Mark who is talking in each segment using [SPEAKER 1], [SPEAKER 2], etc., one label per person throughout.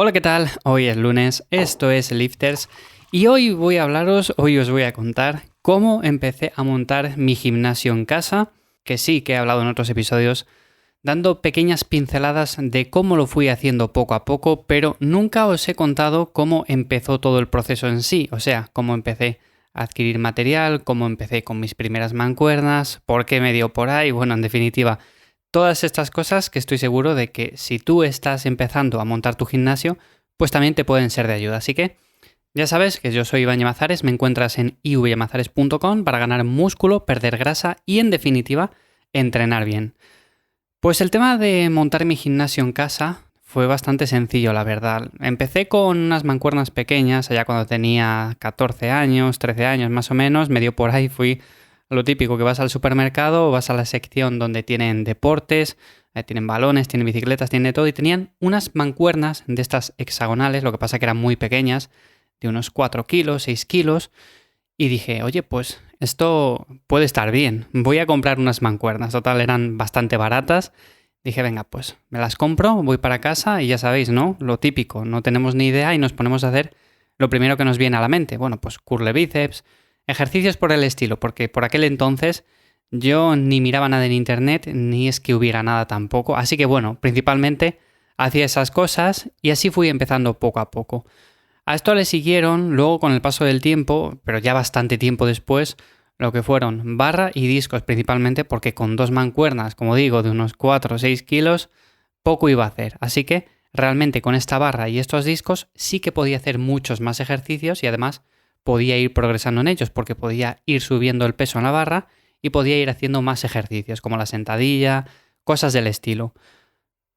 [SPEAKER 1] Hola, ¿qué tal? Hoy es lunes, esto es Lifters y hoy os voy a contar cómo empecé a montar mi gimnasio en casa, que sí que he hablado en otros episodios, dando pequeñas pinceladas de cómo lo fui haciendo poco a poco, pero nunca os he contado cómo empezó todo el proceso en sí, o sea, cómo empecé a adquirir material, cómo empecé con mis primeras mancuernas, por qué me dio por ahí, bueno, en definitiva, todas estas cosas que estoy seguro de que si tú estás empezando a montar tu gimnasio, pues también te pueden ser de ayuda. Así que ya sabes que yo soy Iván Llamazares, me encuentras en ivllamazares.com para ganar músculo, perder grasa y en definitiva entrenar bien. Pues el tema de montar mi gimnasio en casa fue bastante sencillo, la verdad. Empecé con unas mancuernas pequeñas, allá cuando tenía 14 años, 13 años más o menos, me dio por ahí, fui lo típico, que vas al supermercado, vas a la sección donde tienen deportes, tienen balones, tienen bicicletas, tienen de todo, y tenían unas mancuernas de estas hexagonales, lo que pasa que eran muy pequeñas, de unos 4 kilos, 6 kilos, y dije, oye, pues esto puede estar bien, voy a comprar unas mancuernas, total, eran bastante baratas. Dije, venga, pues me las compro, voy para casa y ya sabéis, ¿no? Lo típico, no tenemos ni idea y nos ponemos a hacer lo primero que nos viene a la mente. Bueno, pues curle bíceps, ejercicios por el estilo, porque por aquel entonces yo ni miraba nada en internet, ni es que hubiera nada tampoco. Así que bueno, principalmente hacía esas cosas y así fui empezando poco a poco. A esto le siguieron, luego con el paso del tiempo, pero ya bastante tiempo después, lo que fueron barra y discos principalmente, porque con dos mancuernas, como digo, de unos 4 o 6 kilos, poco iba a hacer. Así que realmente con esta barra y estos discos sí que podía hacer muchos más ejercicios y además podía ir progresando en ellos, porque podía ir subiendo el peso en la barra y podía ir haciendo más ejercicios, como la sentadilla, cosas del estilo.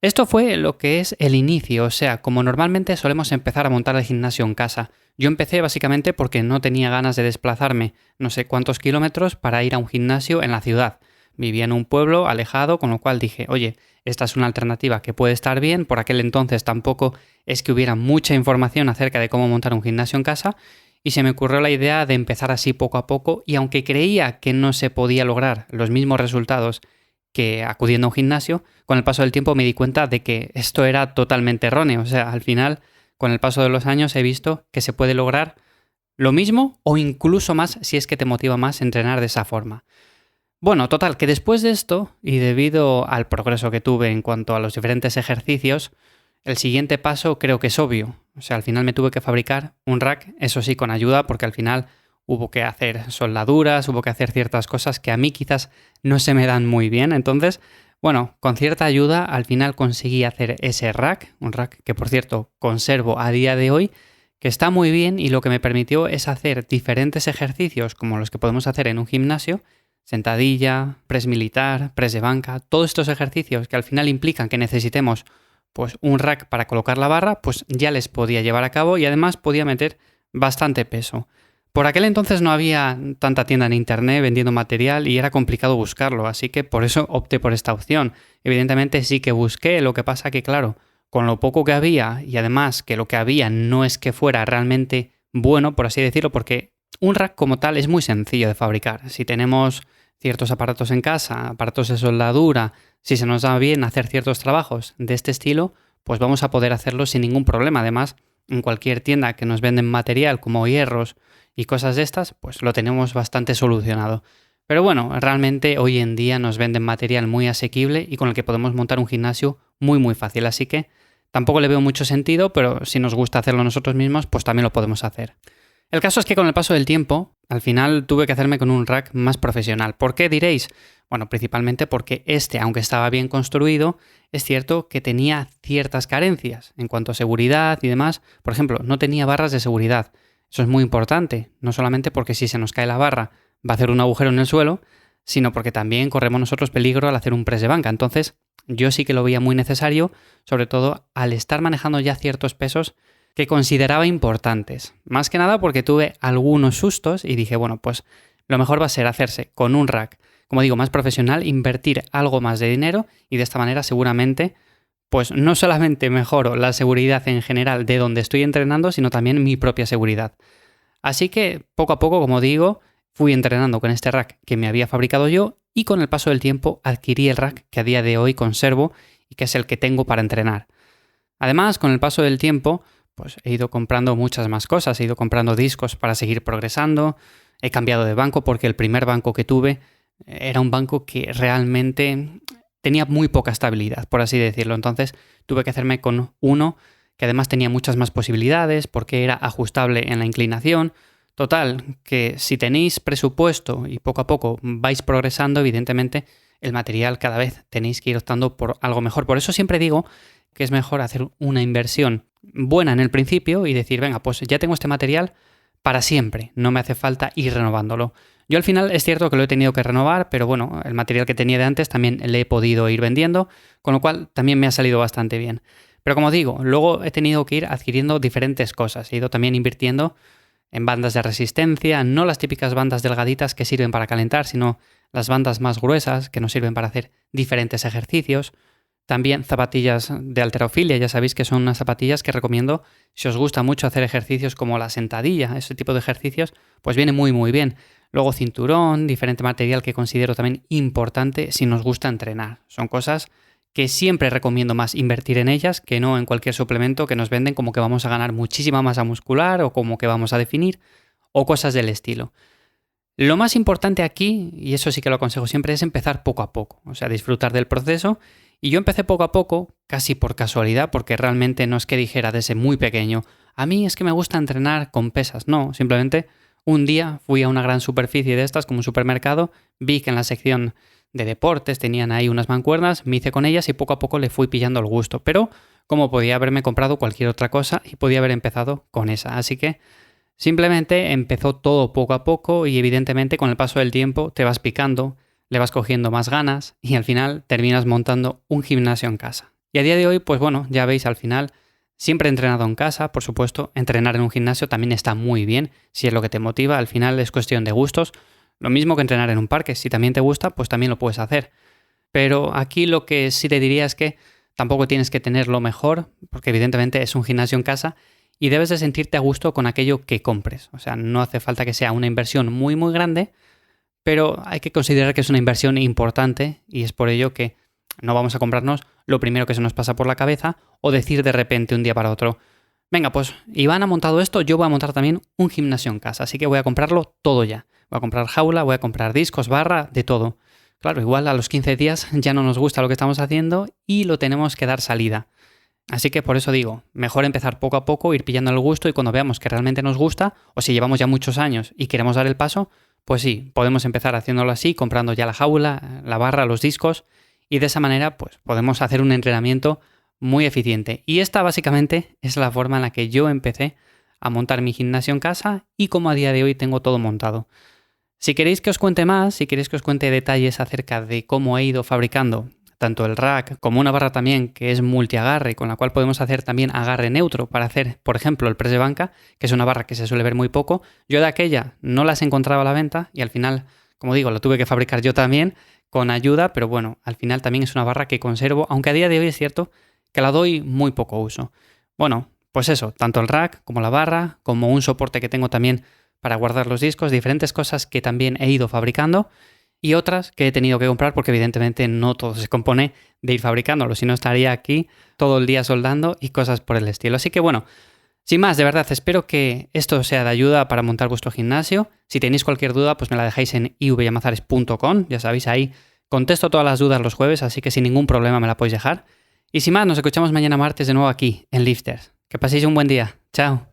[SPEAKER 1] Esto fue lo que es el inicio, o sea, como normalmente solemos empezar a montar el gimnasio en casa. Yo empecé básicamente porque no tenía ganas de desplazarme no sé cuántos kilómetros para ir a un gimnasio en la ciudad. Vivía en un pueblo alejado, con lo cual dije, oye, esta es una alternativa que puede estar bien. Por aquel entonces tampoco es que hubiera mucha información acerca de cómo montar un gimnasio en casa y se me ocurrió la idea de empezar así poco a poco y aunque creía que no se podía lograr los mismos resultados que acudiendo a un gimnasio, con el paso del tiempo me di cuenta de que esto era totalmente erróneo. O sea, al final, con el paso de los años he visto que se puede lograr lo mismo o incluso más si es que te motiva más entrenar de esa forma. Bueno, total, que después de esto, y debido al progreso que tuve en cuanto a los diferentes ejercicios, el siguiente paso creo que es obvio. O sea, al final me tuve que fabricar un rack, eso sí, con ayuda, porque al final hubo que hacer soldaduras, hubo que hacer ciertas cosas que a mí quizás no se me dan muy bien. Entonces, bueno, con cierta ayuda al final conseguí hacer ese rack, un rack que por cierto conservo a día de hoy, que está muy bien y lo que me permitió es hacer diferentes ejercicios como los que podemos hacer en un gimnasio, sentadilla, press militar, press de banca, todos estos ejercicios que al final implican que necesitemos pues un rack para colocar la barra, pues ya les podía llevar a cabo y además podía meter bastante peso. Por aquel entonces no había tanta tienda en internet vendiendo material y era complicado buscarlo, así que por eso opté por esta opción. Evidentemente sí que busqué, lo que pasa que claro, con lo poco que había y además que lo que había no es que fuera realmente bueno, por así decirlo, porque un rack como tal es muy sencillo de fabricar. Si tenemos ciertos aparatos en casa, aparatos de soldadura, si se nos da bien hacer ciertos trabajos de este estilo, pues vamos a poder hacerlo sin ningún problema. Además, en cualquier tienda que nos venden material como hierros y cosas de estas, pues lo tenemos bastante solucionado. Pero bueno, realmente hoy en día nos venden material muy asequible y con el que podemos montar un gimnasio muy fácil. Así que tampoco le veo mucho sentido, pero si nos gusta hacerlo nosotros mismos, pues también lo podemos hacer. El caso es que con el paso del tiempo, al final tuve que hacerme con un rack más profesional. ¿Por qué diréis? Bueno, principalmente porque aunque estaba bien construido, es cierto que tenía ciertas carencias en cuanto a seguridad y demás. Por ejemplo, no tenía barras de seguridad. Eso es muy importante, no solamente porque si se nos cae la barra va a hacer un agujero en el suelo, sino porque también corremos nosotros peligro al hacer un press de banca. Entonces, yo sí que lo veía muy necesario, sobre todo al estar manejando ya ciertos pesos que consideraba importantes. Más que nada porque tuve algunos sustos y dije, bueno, pues lo mejor va a ser hacerse con un rack, como digo, más profesional, invertir algo más de dinero y de esta manera seguramente pues no solamente mejoro la seguridad en general de donde estoy entrenando, sino también mi propia seguridad. Así que poco a poco, como digo, fui entrenando con este rack que me había fabricado yo y con el paso del tiempo adquirí el rack que a día de hoy conservo y que es el que tengo para entrenar. Además, con el paso del tiempo, pues he ido comprando muchas más cosas. He ido comprando discos para seguir progresando. He cambiado de banco porque el primer banco que tuve era un banco que realmente tenía muy poca estabilidad, por así decirlo. Entonces tuve que hacerme con uno que además tenía muchas más posibilidades porque era ajustable en la inclinación. Total, que si tenéis presupuesto y poco a poco vais progresando, evidentemente el material cada vez tenéis que ir optando por algo mejor. Por eso siempre digo que es mejor hacer una inversión buena en el principio y decir, venga, pues ya tengo este material para siempre, no me hace falta ir renovándolo. Yo al final es cierto que lo he tenido que renovar, pero bueno, el material que tenía de antes también le he podido ir vendiendo, con lo cual también me ha salido bastante bien. Pero como digo, luego he tenido que ir adquiriendo diferentes cosas, he ido también invirtiendo en bandas de resistencia, no las típicas bandas delgaditas que sirven para calentar, sino las bandas más gruesas que nos sirven para hacer diferentes ejercicios. También zapatillas de halterofilia, ya sabéis que son unas zapatillas que recomiendo si os gusta mucho hacer ejercicios como la sentadilla, ese tipo de ejercicios, pues viene muy muy bien. Luego cinturón, diferente material que considero también importante si nos gusta entrenar. Son cosas que siempre recomiendo más invertir en ellas que no en cualquier suplemento que nos venden como que vamos a ganar muchísima masa muscular o como que vamos a definir o cosas del estilo. Lo más importante aquí, y eso sí que lo aconsejo siempre, es empezar poco a poco, o sea, disfrutar del proceso. Y yo empecé poco a poco, casi por casualidad, porque realmente no es que dijera desde muy pequeño, a mí es que me gusta entrenar con pesas, no, simplemente un día fui a una gran superficie de estas, como un supermercado, vi que en la sección de deportes tenían ahí unas mancuernas, me hice con ellas y poco a poco le fui pillando el gusto, pero como podía haberme comprado cualquier otra cosa y podía haber empezado con esa, así que simplemente empezó todo poco a poco y evidentemente con el paso del tiempo te vas picando, le vas cogiendo más ganas y al final terminas montando un gimnasio en casa. Y a día de hoy, pues bueno, ya veis, al final siempre he entrenado en casa, por supuesto, entrenar en un gimnasio también está muy bien, si es lo que te motiva, al final es cuestión de gustos, lo mismo que entrenar en un parque, si también te gusta, pues también lo puedes hacer. Pero aquí lo que sí te diría es que tampoco tienes que tener lo mejor, porque evidentemente es un gimnasio en casa y debes de sentirte a gusto con aquello que compres. O sea, no hace falta que sea una inversión muy muy grande, pero hay que considerar que es una inversión importante y es por ello que no vamos a comprarnos lo primero que se nos pasa por la cabeza o decir de repente un día para otro, venga, pues Iván ha montado esto, yo voy a montar también un gimnasio en casa, así que voy a comprarlo todo ya. Voy a comprar jaula, voy a comprar discos, barra, de todo. Claro, igual a los 15 días ya no nos gusta lo que estamos haciendo y lo tenemos que dar salida. Así que por eso digo, mejor empezar poco a poco, ir pillando el gusto y cuando veamos que realmente nos gusta, o si llevamos ya muchos años y queremos dar el paso, pues sí, podemos empezar haciéndolo así, comprando ya la jaula, la barra, los discos, y de esa manera pues podemos hacer un entrenamiento muy eficiente. Y esta básicamente es la forma en la que yo empecé a montar mi gimnasio en casa y como a día de hoy tengo todo montado. Si queréis que os cuente más, si queréis que os cuente detalles acerca de cómo he ido fabricando tanto el rack como una barra también que es multiagarre, con la cual podemos hacer también agarre neutro para hacer, por ejemplo, el press de banca, que es una barra que se suele ver muy poco. Yo de aquella no las encontraba a la venta y al final, como digo, la tuve que fabricar yo también con ayuda, pero bueno, al final también es una barra que conservo, aunque a día de hoy es cierto que la doy muy poco uso. Bueno, pues eso, tanto el rack como la barra, como un soporte que tengo también para guardar los discos, diferentes cosas que también he ido fabricando y otras que he tenido que comprar porque evidentemente no todo se compone de ir fabricándolo, si no estaría aquí todo el día soldando y cosas por el estilo. Así que bueno, sin más, de verdad, espero que esto sea de ayuda para montar vuestro gimnasio. Si tenéis cualquier duda, pues me la dejáis en ivyamazares.com, ya sabéis, ahí contesto todas las dudas los jueves, así que sin ningún problema me la podéis dejar. Y sin más, nos escuchamos mañana martes de nuevo aquí, en Lifters. Que paséis un buen día. Chao.